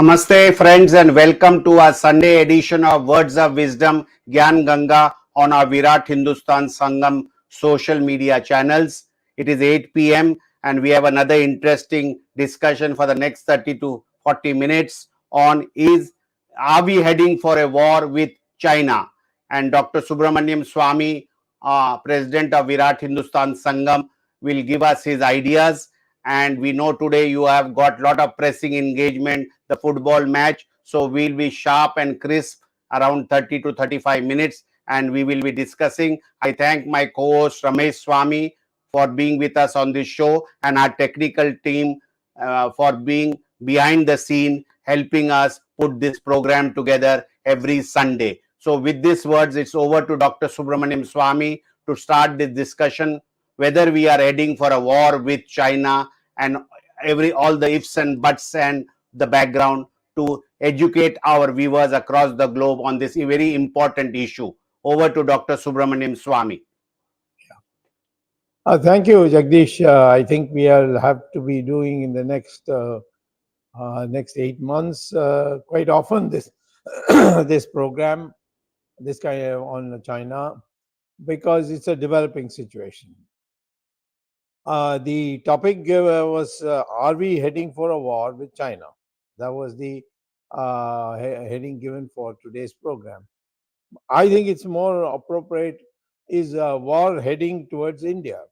Namaste friends and welcome to our Sunday edition of Words of Wisdom Gyan Ganga on our Virat Hindustan Sangam social media channels. It is 8 p.m. and we have another interesting discussion for the next 30 to 40 minutes on are we heading for a war with China? And Dr. Subramanian Swamy, President of Virat Hindustan Sangam, will give us his ideas. And we know today you have got a lot of pressing engagement, the football match. So we'll be sharp and crisp around 30 to 35 minutes and we will be discussing. I thank my co-host Ramesh Swamy for being with us on this show and our technical team for being behind the scene, helping us put this program together every Sunday. So with these words, it's over to Dr. Subramanian Swamy to start this discussion whether we are heading for a war with China and all the ifs and buts and the background to educate our viewers across the globe on this very important issue. Over to Dr. Subramanian Swamy. Thank you, Jagdish. I think we'll have to be doing in the next 8 months quite often this this program, this kind of on China, because it's a developing situation. The topic was are we heading for a war with China? That was the heading given for today's program. I think it's more appropriate is a war heading towards India,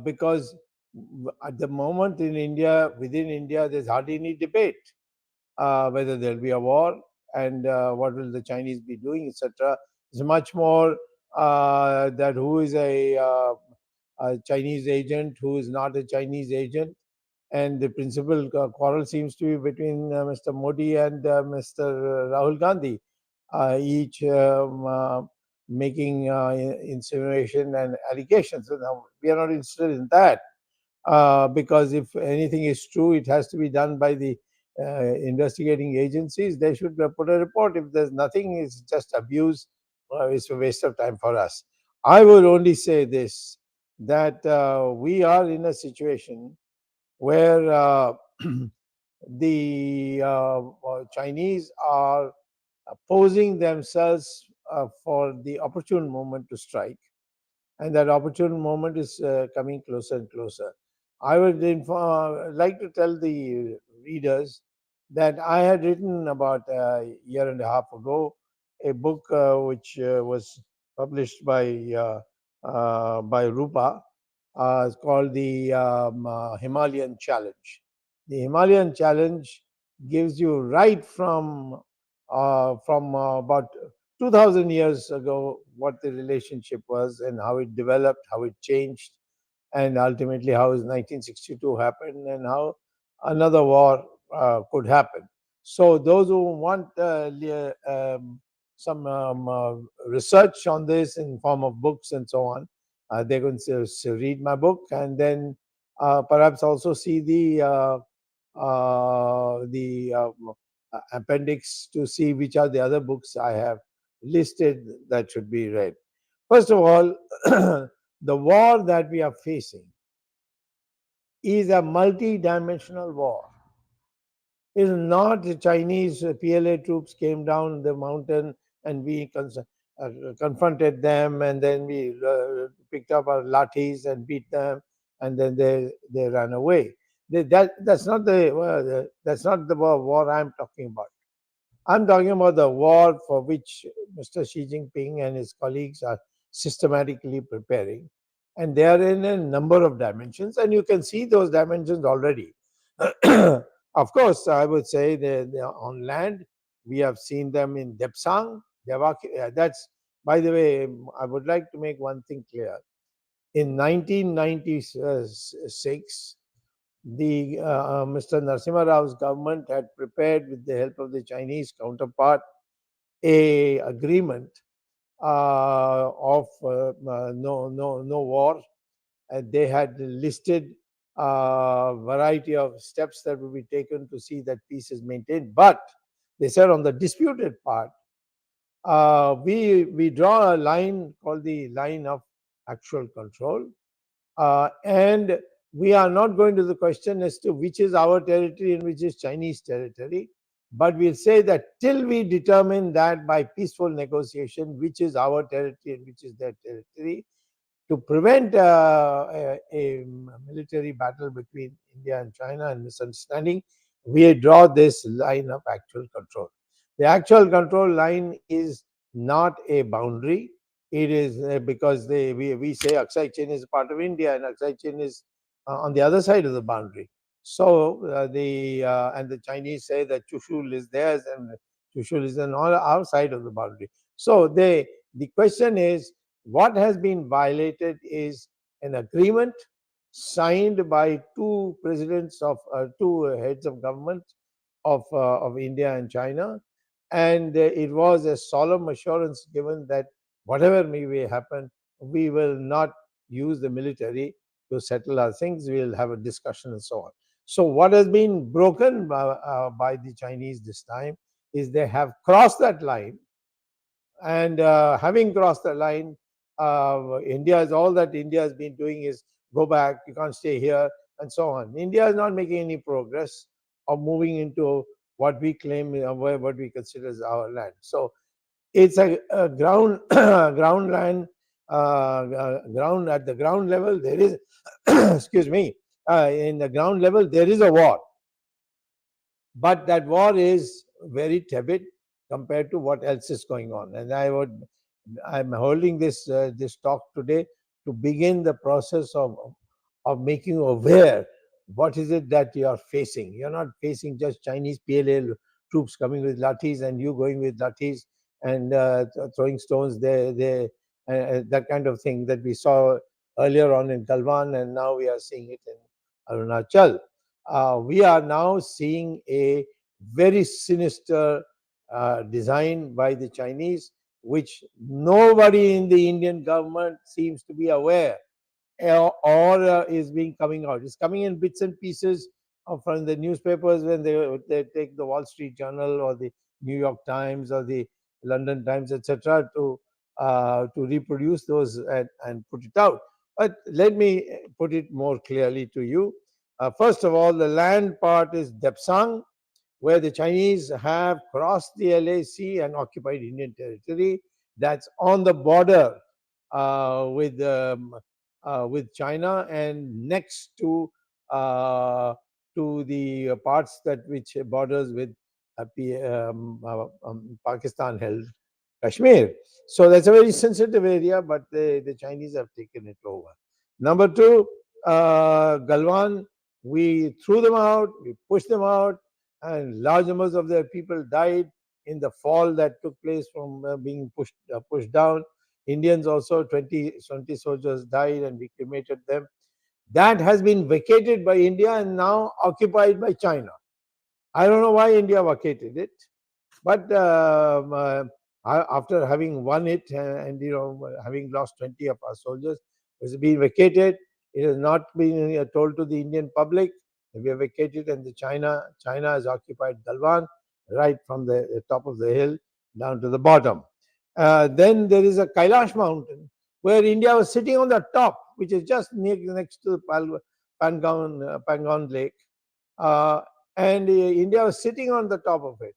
because at the moment within India, there's hardly any debate whether there'll be a war and what will the Chinese be doing, etc. It's much more that who is a Chinese agent, who is not a Chinese agent. And the principal quarrel seems to be between Mr. Modi and Mr. Rahul Gandhi, each making insinuation and allegations. So now we are not interested in that, because if anything is true, it has to be done by the investigating agencies. They should put a report. If there's nothing, it's just abuse. It's a waste of time for us. I will only say this, that we are in a situation where the Chinese are posing themselves for the opportune moment to strike, and that opportune moment is coming closer and closer. I would like to tell the readers that I had written about a year and a half ago a book which was published by Rupa. It's called the Himalayan Challenge. The Himalayan Challenge gives you right from about 2000 years ago what the relationship was and how it developed, how it changed, and ultimately how 1962 happened and how another war could happen. So those who want some research on this in form of books and so on, they're going to read my book and then perhaps also see the appendix to see which are the other books I have listed that should be read. First of all, the war that we are facing is a multi-dimensional war. It is not the Chinese PLA troops came down the mountain and we confronted them, and then we picked up our lathis and beat them, and then they ran away. That's not the war I'm talking about. I'm talking about the war for which Mr. Xi Jinping and his colleagues are systematically preparing, and they are in a number of dimensions, and you can see those dimensions already. Of course, I would say they're on land. We have seen them in Depsang. That's, by the way, I would like to make one thing clear. In 1996, the Mr. Narasimha Rao's government had prepared, with the help of the Chinese counterpart, a agreement of no war. And they had listed a variety of steps that would be taken to see that peace is maintained. But they said on the disputed part, we draw a line called the line of actual control, and we are not going to the question as to which is our territory and which is Chinese territory, but we'll say that till we determine that by peaceful negotiation, which is our territory and which is their territory, to prevent a military battle between India and China and misunderstanding, we draw this line of actual control. The actual control line is not a boundary. It is because we say Aksai Chin is a part of India and Aksai Chin is on the other side of the boundary. So and the Chinese say that Chushul is theirs and Chushul is on our side of the boundary. So the question is, what has been violated is an agreement signed by two presidents of two heads of government of India and China, and it was a solemn assurance given that whatever may happen, we will not use the military to settle our things. We will have a discussion and so on. So what has been broken by the Chinese this time is they have crossed that line, and having crossed the line, India is all that India has been doing is go back, you can't stay here, and so on. India is not making any progress of moving into what we claim, what we consider as our land. So it's a ground ground land, ground at the ground level. There is, excuse me, in the ground level there is a war, but that war is very tepid compared to what else is going on. And I'm holding this talk today to begin the process of making you aware what is it that you are facing. You're not facing just Chinese PLA troops coming with lathis and you going with lathis and throwing stones there, that kind of thing that we saw earlier on in Galwan, and now we are seeing it in Arunachal. We are now seeing a very sinister design by the Chinese, which nobody in the Indian government seems to be aware, or is being coming out. It's coming in bits and pieces from the newspapers when they take the Wall Street Journal or the New York Times or the London Times, etc., to reproduce those and put it out. But let me put it more clearly to you. First of all, the land part is Depsang, where the Chinese have crossed the LAC and occupied Indian territory. That's on the border with China and next to the parts that which borders with Pakistan held Kashmir. So that's a very sensitive area, but the Chinese have taken it over. Number two, Galwan, we threw them out, we pushed them out, and large numbers of their people died in the fall that took place from being pushed down. Indians also, 20 soldiers died and we cremated them. That has been vacated by India and now occupied by China. I don't know why India vacated it, but after having won it and having lost 20 of our soldiers, it has been vacated. It has not been told to the Indian public. We have vacated, and China has occupied Galwan right from the top of the hill down to the bottom. Then there is a Kailash mountain where India was sitting on the top, which is just next to the Pangon Lake, and India was sitting on the top of it.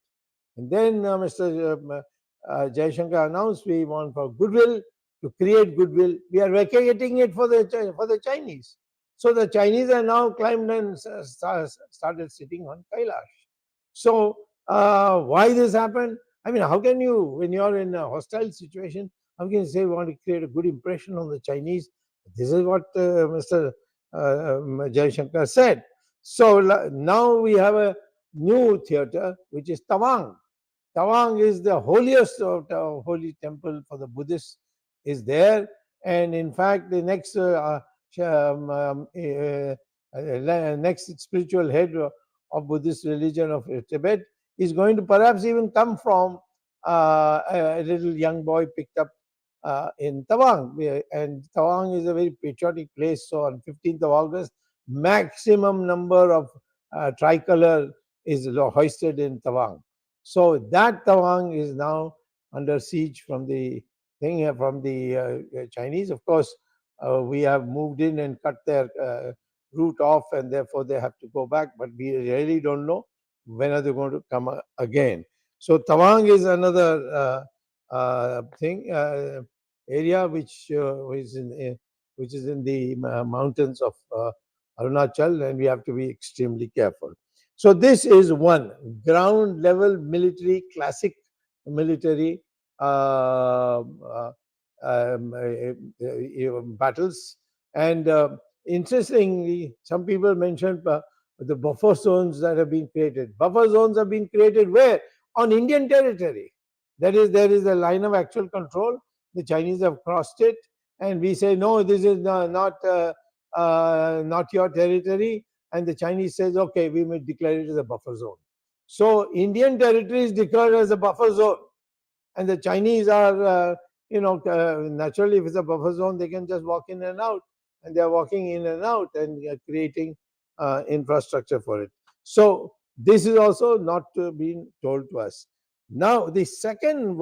And then Mr. Jaishankar announced we want for goodwill, to create goodwill. We are vacating it for the Chinese. So the Chinese are now climbed and started sitting on Kailash. So why this happened? I mean, how can you, when you're in a hostile situation, how can you say we want to create a good impression on the Chinese? This is what Mr. Jaishankar said. So now we have a new theater, which is Tawang. Tawang is the holiest of holy temple for the Buddhists, is there. And in fact, the next spiritual head of Buddhist religion of Tibet is going to perhaps even come from a little young boy picked up in Tawang. And Tawang is a very patriotic place. So on 15th of August, maximum number of tricolor is hoisted in Tawang. So that Tawang is now under siege from the Chinese. Of course, we have moved in and cut their route off, and therefore they have to go back. But we really don't know when are they going to come again. So Tawang is another thing area which is in the mountains of Arunachal, and we have to be extremely careful. So this is one ground level military, classic military battles. And interestingly, some people mentioned the buffer zones that have been created. Buffer zones have been created where? On Indian territory. That is, there is a line of actual control. The Chinese have crossed it, and we say, no, this is not your territory. And the Chinese says, okay, we may declare it as a buffer zone. So Indian territory is declared as a buffer zone, and the Chinese are, naturally, if it's a buffer zone, they can just walk in and out, and they're walking in and out and creating infrastructure for it. So this is also not being told to us. Now, the second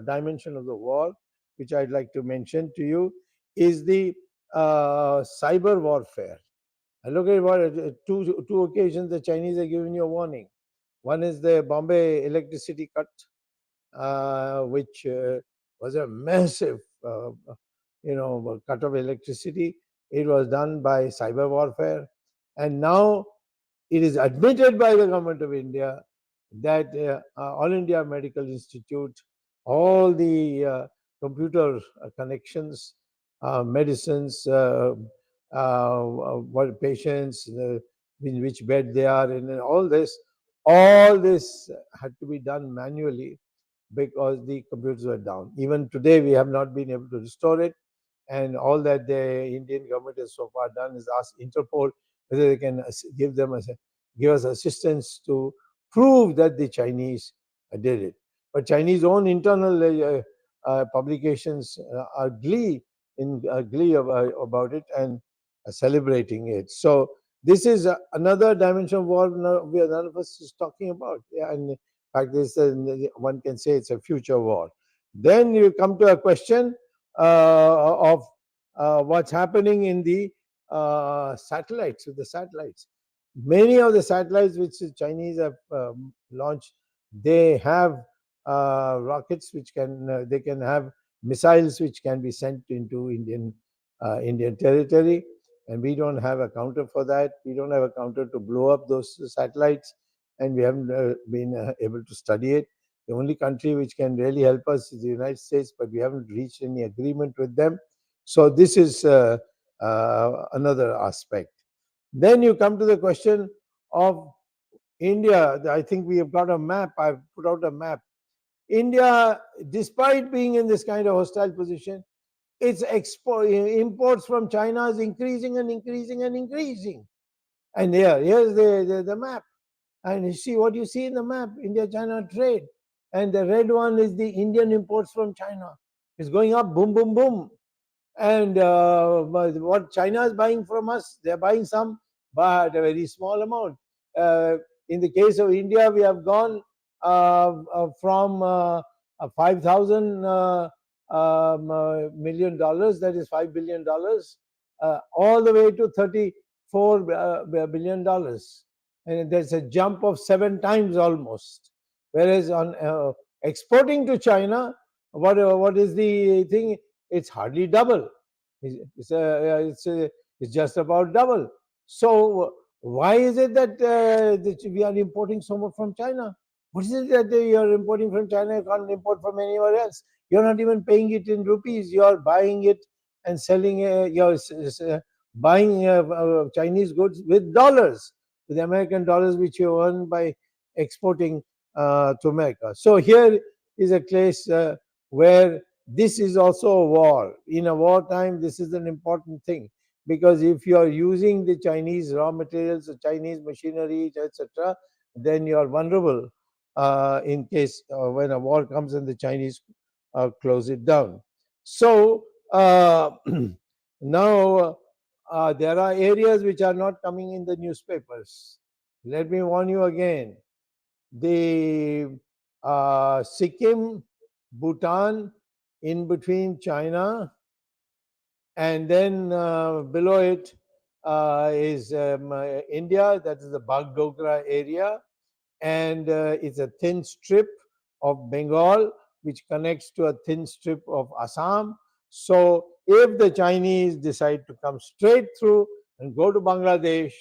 dimension of the war, which I'd like to mention to you, is the cyber warfare. And look at what two occasions the Chinese are giving you a warning. One is the Bombay electricity cut, which was a massive, cut of electricity. It was done by cyber warfare, and now it is admitted by the government of India that All India Medical Institute, all the computer connections, medicines, what patients, in which bed they are in, and all this had to be done manually because the computers were down. Even today, we have not been able to restore it. And all that the Indian government has so far done is ask Interpol whether they can give us assistance to prove that the Chinese did it. But Chinese own internal publications are glee about it and celebrating it. So this is another dimension of war none of us is talking about. Yeah, and in fact, this one can say it's a future war. Then you come to a question of what's happening in the satellites, with the satellites. Many of the satellites which the Chinese have launched, they have rockets which they can have missiles which can be sent into Indian territory, and we don't have a counter for that. We don't have a counter to blow up those satellites, and we haven't been able to study it. The only country which can really help us is the United States, but we haven't reached any agreement with them. So this is another aspect. Then you come to the question of India. I think we have got a map. I've put out a map. India, despite being in this kind of hostile position, its imports from China is increasing and increasing and increasing. And here's the map. And you see what you see in the map, India-China trade. And the red one is the Indian imports from China. It's going up, boom, boom, boom. And what China is buying from us, they're buying some, but a very small amount. In the case of India, we have gone from $5,000 million, that is $5 billion, all the way to $34 billion. And there's a jump of 7 times almost. Whereas on exporting to China, what is the thing? It's hardly double. It's just about double. So why is it that we are importing so much from China? What is it that you are importing from China? You can't import from anywhere else. You're not even paying it in rupees. You're buying it and selling. You're buying Chinese goods with dollars, with American dollars, which you earn by exporting to America. So here is a case where this is also a war. In a wartime, this is an important thing, because if you are using the Chinese raw materials, the Chinese machinery, etc., then you are vulnerable in case when a war comes and the Chinese close it down. So now there are areas which are not coming in the newspapers. Let me warn you again. The Sikkim, Bhutan, in between China, and then below it is India, that is the Bagdogra area, and it's a thin strip of Bengal which connects to a thin strip of Assam. So if the Chinese decide to come straight through and go to Bangladesh,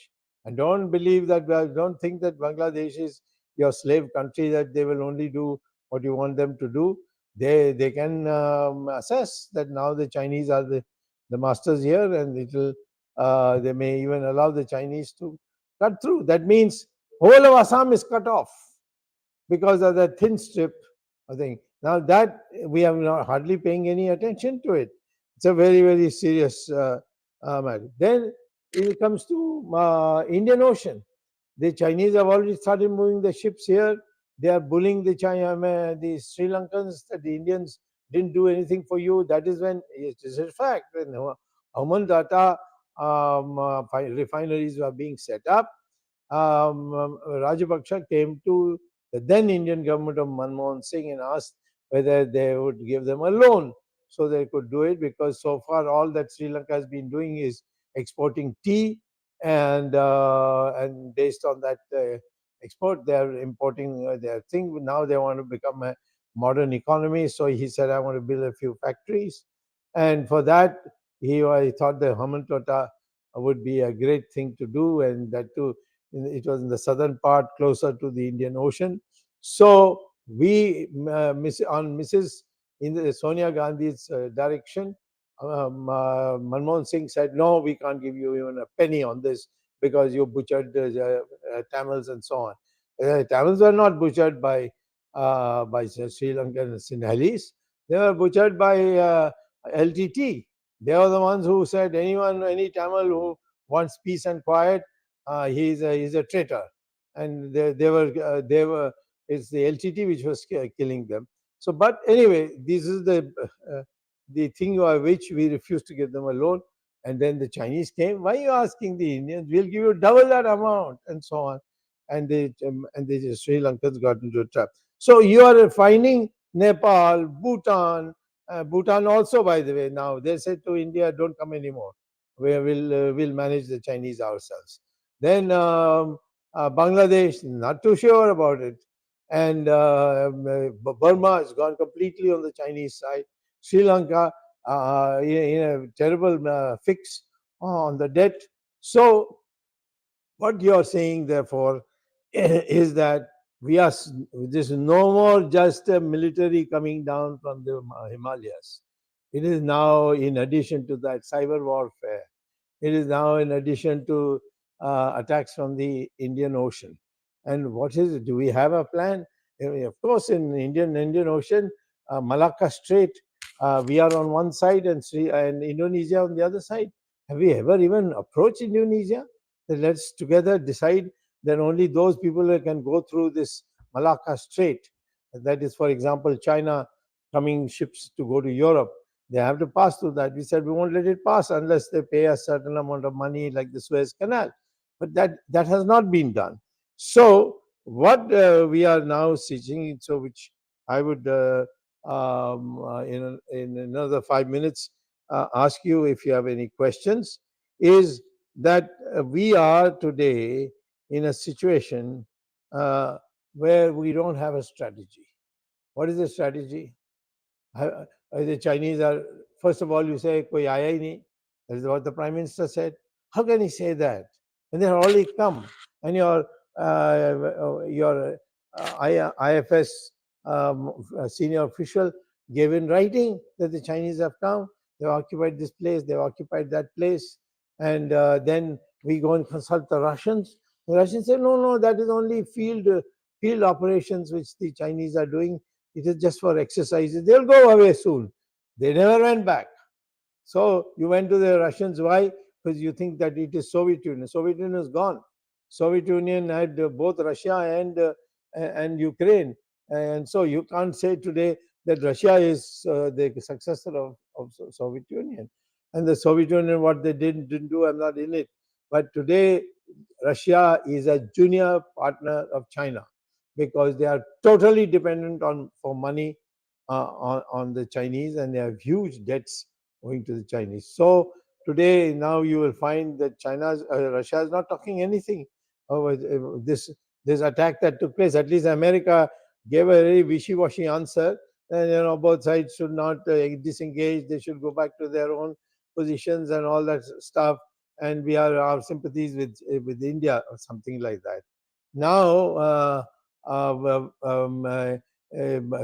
and don't think that Bangladesh is your slave country, that they will only do what you want them to do. They can assess that now the Chinese are the masters here, and they may even allow the Chinese to cut through. That means whole of Assam is cut off because of that thin strip of thing. Now that we are not hardly paying any attention to it. It's a very, very serious matter. Then it comes to Indian Ocean. The Chinese have already started moving the ships here. They are bullying the Sri Lankans that the Indians didn't do anything for you. That is when it is a fact. When Oman Tata refineries were being set up, Rajapaksa came to the then Indian government of Manmohan Singh and asked whether they would give them a loan so they could do it, because so far all that Sri Lanka has been doing is exporting tea, and based on that export, they are importing their thing. Now they want to become a modern economy. So he said, I want to build a few factories. And for that, I thought the Hamantota would be a great thing to do, and that too, it was in the southern part, closer to the Indian Ocean. So we, on Mrs. in the Sonia Gandhi's direction, Manmohan Singh said, no, we can't give you even a penny on this because you butchered Tamils and so on. Tamils were not butchered by Sri Lankan Sinhalese. They were butchered by LTT. They were the ones who said any Tamil who wants peace and quiet, he's a traitor. And they were it's the LTT which was killing them. So, but anyway, this is the thing by which we refused to give them a loan. And then the Chinese came. Why are you asking the Indians? We'll give you double that amount, and so on. And the Sri Lankans got into a trap. So you are finding Nepal, Bhutan, Bhutan also, by the way. Now they said to India, "Don't come anymore. We'll manage the Chinese ourselves." Then Bangladesh, not too sure about it, and Burma has gone completely on the Chinese side. Sri Lanka in a terrible fix on the debt. So what you are saying, therefore, is that this is no more just a military coming down from the Himalayas. It is now, in addition to that, cyber warfare. It is now in addition to attacks from the Indian Ocean. And what is it? Do we have a plan? Of course, in Indian Ocean, Malacca Strait, we are on one side, and Indonesia on the other side. Have we ever even approached Indonesia? Then let's together decide that only those people who can go through this Malacca Strait. That is, for example, China coming ships to go to Europe. They have to pass through that. We said we won't let it pass unless they pay a certain amount of money, like the Suez Canal. But that has not been done. So what we are now seeking, so which I would in another 5 minutes ask you if you have any questions, is that we are today in a situation where we don't have a strategy. What is the strategy? The Chinese are, first of all, you say, koi aaya hi nahi. That is what the Prime Minister said. How can he say that? And they have already come. And your IFS senior official gave in writing that the Chinese have come. They've occupied this place, they've occupied that place. And then we go and consult the Russians. The Russians say, no, that is only field operations which the Chinese are doing. It is just for exercises. They'll go away soon. They never went back. So you went to the Russians. Why? Because you think that it is Soviet Union. Soviet Union is gone. Soviet Union had both Russia and Ukraine. And so you can't say today that Russia is the successor of Soviet Union. And the Soviet Union, what they didn't do, I'm not in it. But today, Russia is a junior partner of China, because they are totally dependent for money on the Chinese, and they have huge debts owing to the Chinese. So today now you will find that Russia is not talking anything over this attack that took place. At least America gave a very wishy-washy answer, and both sides should not disengage. They should go back to their own positions and all that stuff. And we are our sympathies with India or something like that. Now,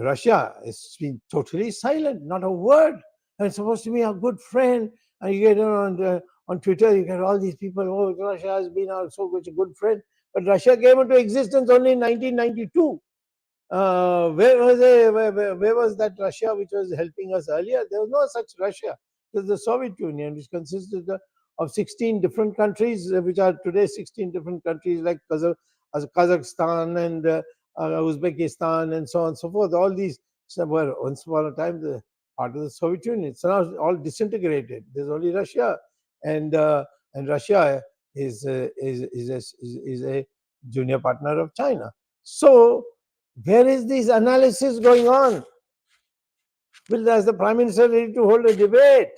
Russia has been totally silent, not a word. And it's supposed to be a good friend. And you get on Twitter, you get all these people. Oh, Russia has been so much a good friend, but Russia came into existence only in 1992. Where was that Russia which was helping us earlier? There was no such Russia. It was the Soviet Union, which consisted of 16 different countries, which are today 16 different countries like Kazakhstan and Uzbekistan and so on and so forth. All these were once upon a time the part of the Soviet Union. It's now all disintegrated. There's only Russia, and Russia is a junior partner of China. So where is this analysis going on? Well, as the Prime Minister ready to hold a debate?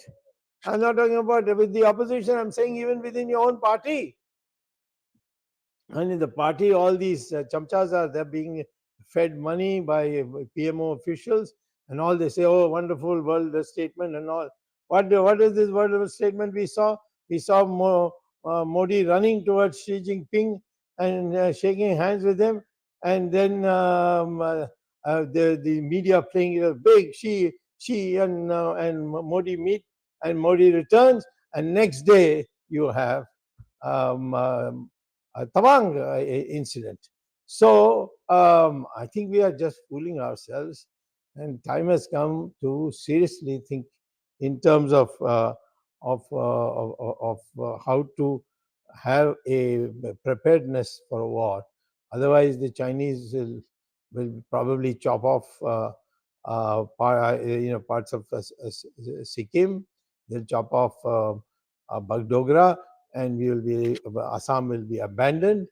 I'm not talking about with the opposition. I'm saying even within your own party. And in the party, all these chamchas they're being fed money by PMO officials, and all they say, oh, wonderful world statement and all. What is this world statement we saw? We saw Modi running towards Xi Jinping and shaking hands with him, and then the media playing it big. Xi and Modi meet, and Modi returns, and next day you have Tawang incident. So I think we are just fooling ourselves, and time has come to seriously think in terms of how to have a preparedness for a war. Otherwise, the Chinese will probably chop off parts of Sikkim. They'll chop off Bagdogra, and Assam will be abandoned,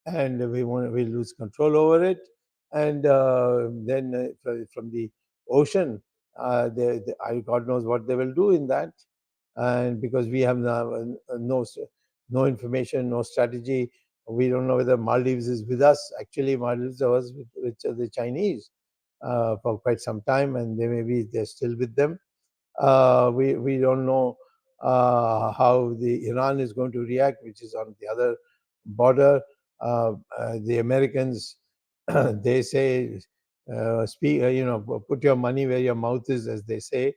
and we'll lose control over it. And then from the ocean, God knows what they will do in that. And because we have no information, no strategy, we don't know whether Maldives is with us. Actually, Maldives was with the Chinese for quite some time, and they're still with them. We don't know how the Iran is going to react, which is on the other border. The Americans, they say, put your money where your mouth is, as they say.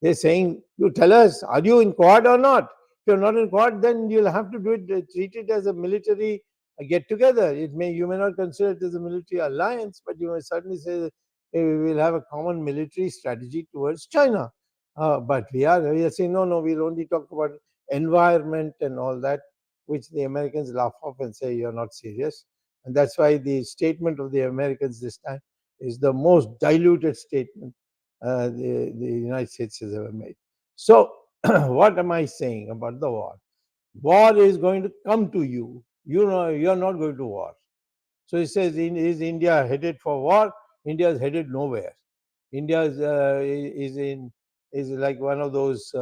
They're saying, you tell us, are you in Quad or not? If you're not in Quad, then you'll have to treat it as a military get together. You may not consider it as a military alliance, but you may certainly say that we will have a common military strategy towards China. But we are saying, no, we'll only talk about environment and all that, which the Americans laugh off and say you're not serious. And that's why the statement of the Americans this time is the most diluted statement the United States has ever made. So what am I saying about the war? War is going to come to you. You're not going to war. So he says, is India headed for war? India is headed nowhere. India is like one of those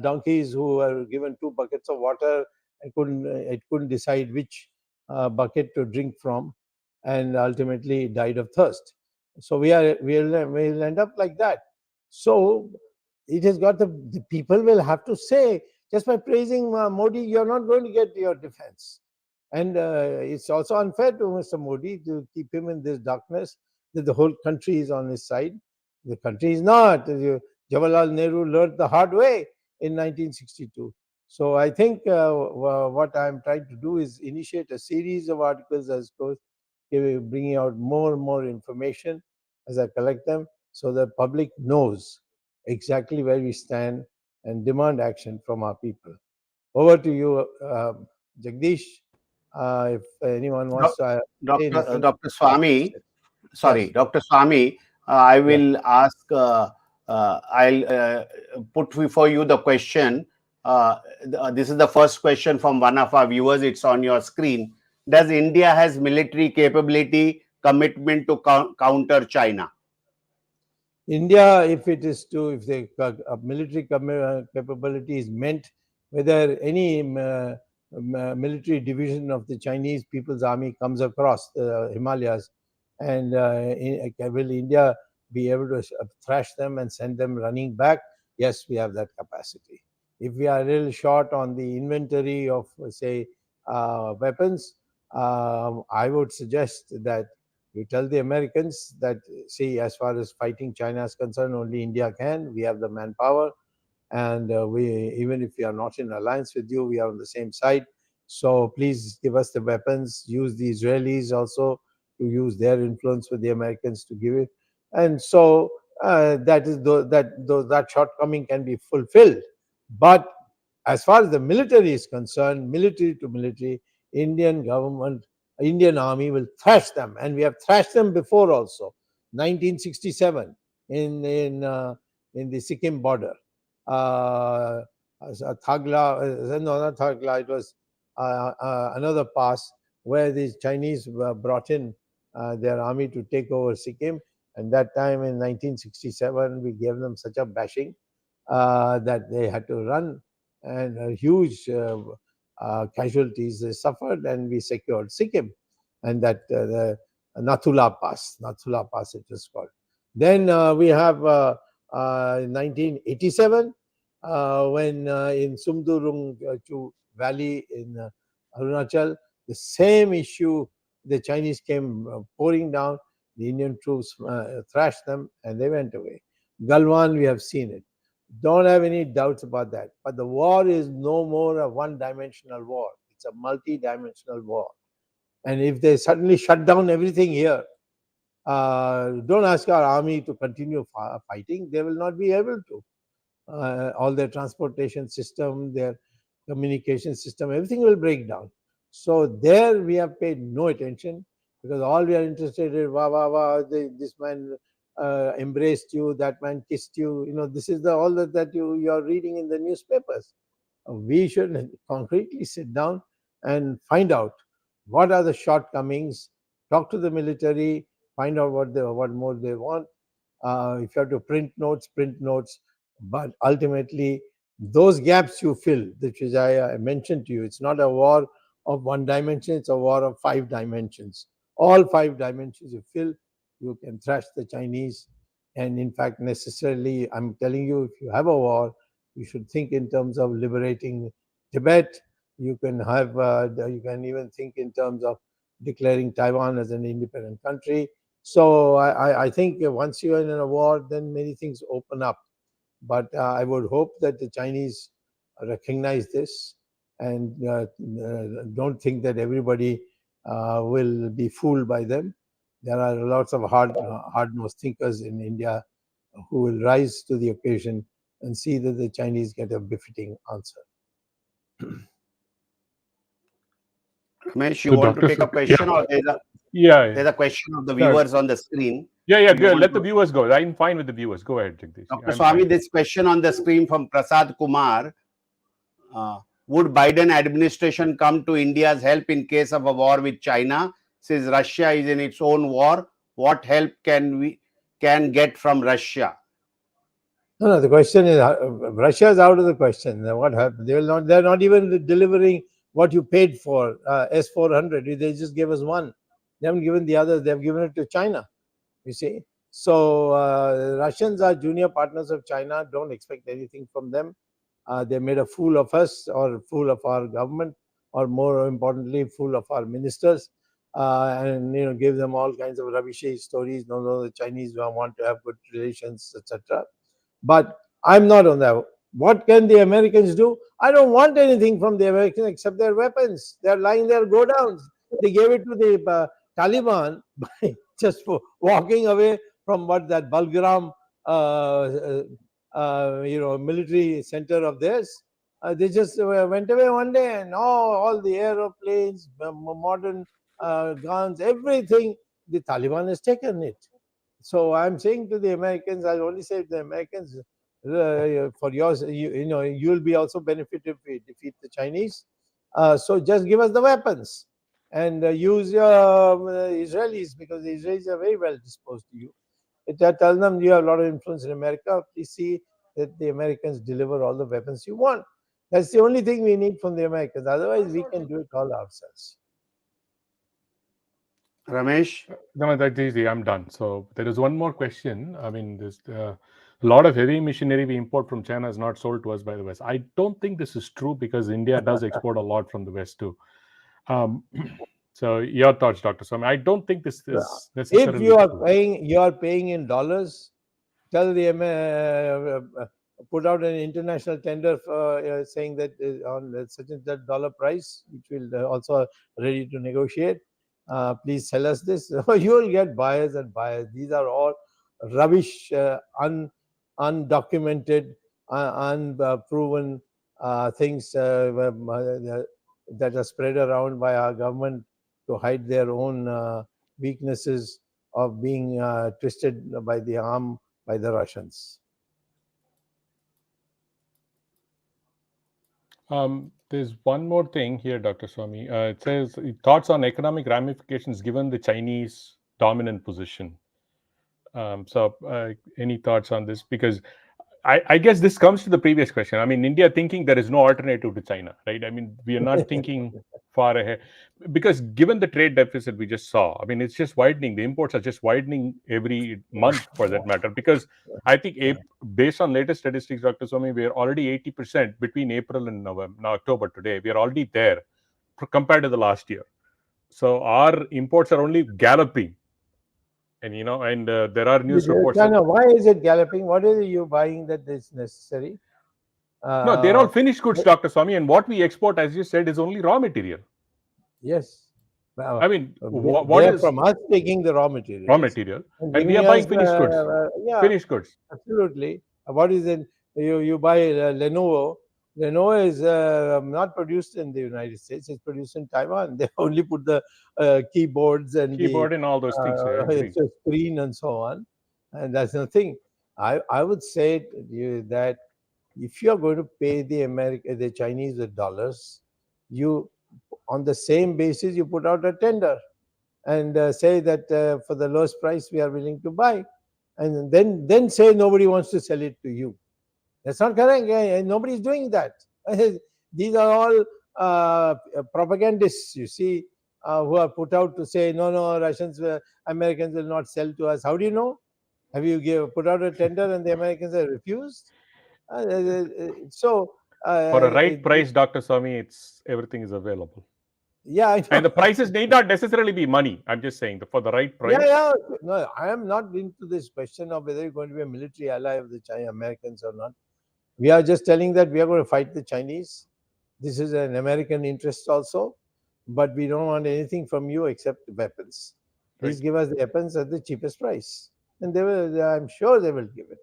donkeys who were given 2 buckets of water and couldn't decide which bucket to drink from, and ultimately died of thirst. So we'll end up like that. So it has got the people will have to say, just by praising Modi, you're not going to get your defense. And it's also unfair to Mr. Modi to keep him in this darkness that the whole country is on his side. The country is not. Jawaharlal Nehru learned the hard way in 1962. So I think what I'm trying to do is initiate a series of articles as goes, bringing out more and more information as I collect them, so the public knows exactly where we stand and demand action from our people. Over to you, Jagdish. If anyone wants to say anything. Dr. Swamy, sorry, Yes. Dr. Swamy, I Yes. will ask, I'll put before you the question. This is the first question from one of our viewers. It's on your screen. Does India has military capability, commitment to counter China? India, if it is to, if the military capability is meant, whether any military division of the Chinese People's Army comes across the Himalayas, and will India be able to thrash them and send them running back? Yes, we have that capacity. If we are real short on the inventory of, say, weapons, I would suggest that you tell the Americans that, see, as far as fighting China is concerned, only India can. We have the manpower, and we, even if we are not in alliance with you, we are on the same side. So please give us the weapons. Use the Israelis also to use their influence with the Americans to give it, and so that is that shortcoming can be fulfilled. But as far as the military is concerned, military to military, Indian government, Indian army will thrash them, and we have thrashed them before also. 1967 in the Sikkim border, uh, Thagla, no, not Thagla, it was another pass where the Chinese brought in their army to take over Sikkim. And that time in 1967, we gave them such a bashing that they had to run, and huge casualties they suffered, and we secured Sikkim, and that the Nathula Pass it is called. Then we have 1987 when in Sumdurung Valley in Arunachal, the same issue, the Chinese came pouring down, the Indian troops thrashed them, and they went away. Galwan, we have seen it. Don't have any doubts about that. But the war is no more a one-dimensional war. It's a multi-dimensional war. And if they suddenly shut down everything here, don't ask our army to continue fighting. They will not be able to. All their transportation system, their communication system, everything will break down. So there we have paid no attention, because all we are interested in, wah, wah, wah, this man embraced you, that man kissed you. You know, this is the all that you are reading in the newspapers. We should concretely sit down and find out what are the shortcomings, talk to the military, find out what more they want. If you have to print notes, print notes. But ultimately, those gaps you fill, which is I mentioned to you, it's not a war of one dimension, it's a war of 5 dimensions. All 5 dimensions you fill, you can thrash the Chinese. And in fact, necessarily, I'm telling you, if you have a war, you should think in terms of liberating Tibet. You can even think in terms of declaring Taiwan as an independent country. So I think once you are in a war, then many things open up. But I would hope that the Chinese recognize this, and don't think that everybody will be fooled by them. There are lots of hard-nosed thinkers in India who will rise to the occasion and see that the Chinese get a befitting answer. Ramesh, you So, want to Dr. take a Yeah, question, or yeah, there's a question of the sure. viewers on the screen? Yeah, So you good. want Let the to, viewers go. I'm fine with the viewers. Go ahead, Jagdish. Dr. I'm fine. Swamy, this question on the screen from Prasad Kumar. Would Biden administration come to India's help in case of a war with China? Since Russia is in its own war, what help can get from Russia? No, the question is Russia is out of the question. What happened? They will not. They're not even delivering what you paid for S-400. They just gave us one. They haven't given the others. They've given it to China. You see. So Russians are junior partners of China. Don't expect anything from them. They made a fool of us, or fool of our government, or more importantly, fool of our ministers, and gave them all kinds of rubbishy stories. No, the Chinese want to have good relations, etc. But I'm not on that. What can the Americans do? I don't want anything from the Americans except their weapons. They're lying there, go downs. They gave it to the Taliban by just walking away from what that Balgram, military center of theirs. They just went away one day, and all the aeroplanes, modern guns, everything, the Taliban has taken it. So I'm saying to the Americans, I'll only say to the Americans, for yours, you'll be also benefited if we defeat the Chinese. So just give us the weapons, and use your Israelis, because the Israelis are very well disposed to you. Tell them you have a lot of influence in America. Please see that the Americans deliver all the weapons you want. That's the only thing we need from the Americans. Otherwise, we can do it all ourselves. Ramesh? No, that's easy. I'm done. So there is one more question. I mean, this a lot of heavy machinery we import from China is not sold to us by the West. I don't think this is true because India does export a lot from the West too. Um, so your thoughts, Dr. Swamy? I don't think this is If necessarily true. you are paying in dollars, tell the put out an international tender for saying that on such and such dollar price, which will also ready to negotiate. Please sell us this. You will get buyers and buyers. These are all rubbish, undocumented, unproven things that are spread around by our government to hide their own weaknesses of being twisted by the arm by the Russians. There's one more thing here, Dr. Swamy. It says thoughts on economic ramifications given the Chinese dominant position. Any thoughts on this? Because I guess this comes to the previous question. I mean, India thinking there is no alternative to China, right? I mean, we are not thinking far ahead because given the trade deficit we just saw, I mean, it's just widening. The imports are just widening every month for that matter. Because I think based on latest statistics, Dr. Swamy, we are already 80% between April and November, now October today. We are already there compared to the last year. So our imports are only galloping. And there are news reports. China, why is it galloping? What are you buying that is necessary? No, they're all finished goods, Dr. Swamy, and what we export, as you said, is only raw material. Yes. I mean, what is from us taking the raw material? Raw material, and we are buying finished goods. Yeah, finished goods. Absolutely. What is it? You buy Lenovo. Lenovo is not produced in the United States. It's produced in Taiwan. They only put the keyboards and and all those things. it's a screen and so on. And that's the thing. I would say to you that if you're going to pay the Chinese with dollars, you on the same basis you put out a tender and say that for the lowest price we are willing to buy, and then say nobody wants to sell it to you. That's not correct. Nobody's doing that. These are all propagandists, you see, who are put out to say no, Russians, Americans will not sell to us. How do you know? Have you put out a tender and the Americans have refused? So for a right price, Dr. Swamy, everything is available. Yeah, I know. And the prices need not necessarily be money. I'm just saying for the right price. Yeah. No, I am not into this question of whether you're going to be a military ally of the Americans or not. We are just telling that we are going to fight the Chinese. This is an American interest also, but we don't want anything from you except weapons. Please give us the weapons at the cheapest price, and they will. I'm sure they will give it.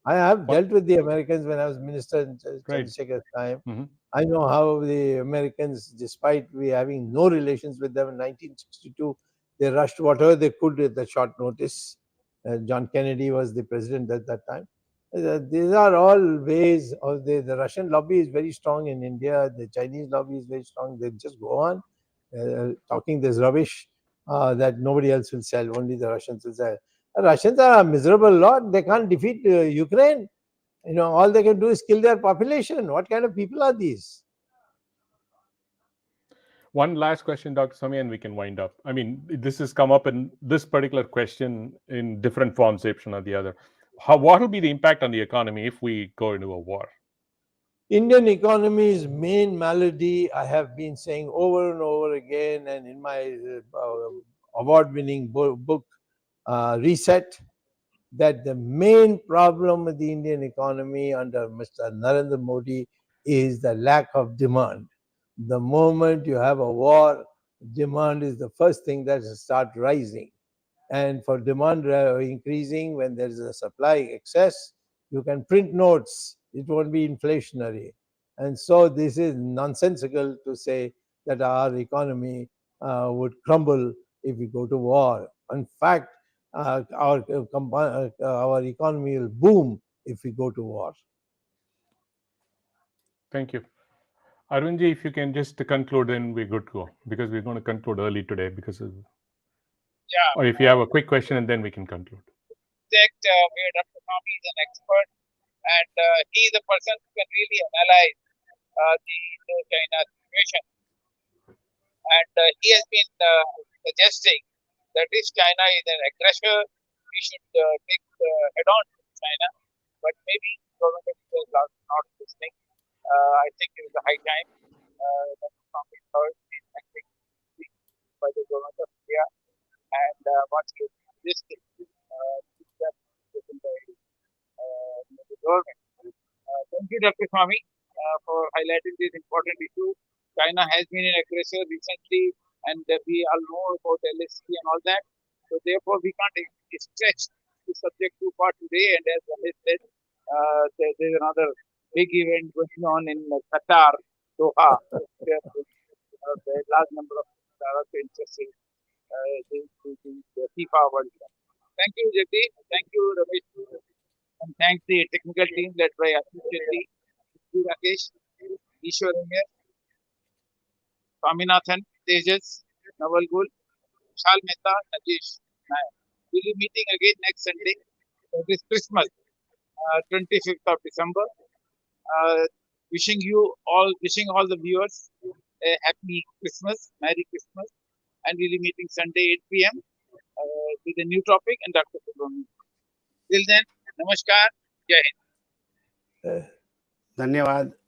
I have dealt with the Americans when I was minister in Chandrasekhar's time. Mm-hmm. I know how the Americans, despite we having no relations with them in 1962, they rushed whatever they could at the short notice. John Kennedy was the president at that time. These are all ways of the Russian lobby is very strong in India. The Chinese lobby is very strong. They just go on talking this rubbish that nobody else will sell. Only the Russians will sell. The Russians are a miserable lot. They can't defeat Ukraine. All they can do is kill their population. What kind of people are these? One last question, Dr. Swamy, and we can wind up. I mean, this has come up in this particular question in different forms, option or the other. What will be the impact on the economy if we go into a war? Indian economy's main malady, I have been saying over and over again, and in my award-winning book, Reset, that the main problem with the Indian economy under Mr. Narendra Modi is the lack of demand. The moment you have a war, demand is the first thing that start rising. And for demand increasing, when there is a supply excess, you can print notes. It won't be inflationary. And so this is nonsensical to say that our economy would crumble if we go to war. In fact, our economy will boom if we go to war. Thank you. Arvindji, if you can just conclude, then we're good to go, because we're going to conclude early today. Or if you have a quick question, and then we can conclude. subject where Dr. Swamy is an expert, and he is the person who can really analyze the Indo-China situation. And he has been suggesting that if China is an aggressor, we should take head-on to China. But maybe government of India is not listening. I think it is a high time that Swamy heard is acting by the government of India, and once he is listening, taken by the government. Thank you, Dr. Swamy, for highlighting this important issue. China has been an aggressor recently, and we all know about LSC and all that. So therefore, we can't stretch the subject too far today. And as Ramesh said, there's another big event going on in Qatar, Doha, where the large number of Arab interested the FIFA World Cup. Thank you, Jagdeep. Thank you, Ramesh. And thank the technical team led by Ashish Shetty, Rakesh, Ishwar Iyer, Swaminathan, Tejas, Naval Gul, Vishal Mehta, Najesh Nayak. We'll be meeting again next Sunday. That is Christmas, 25th of December. Wishing all the viewers a happy Christmas, Merry Christmas, and we'll be meeting Sunday 8 p.m. With a new topic and Dr. Subramanian. Till then, Namaskar, Jai Hind. धन्यवाद.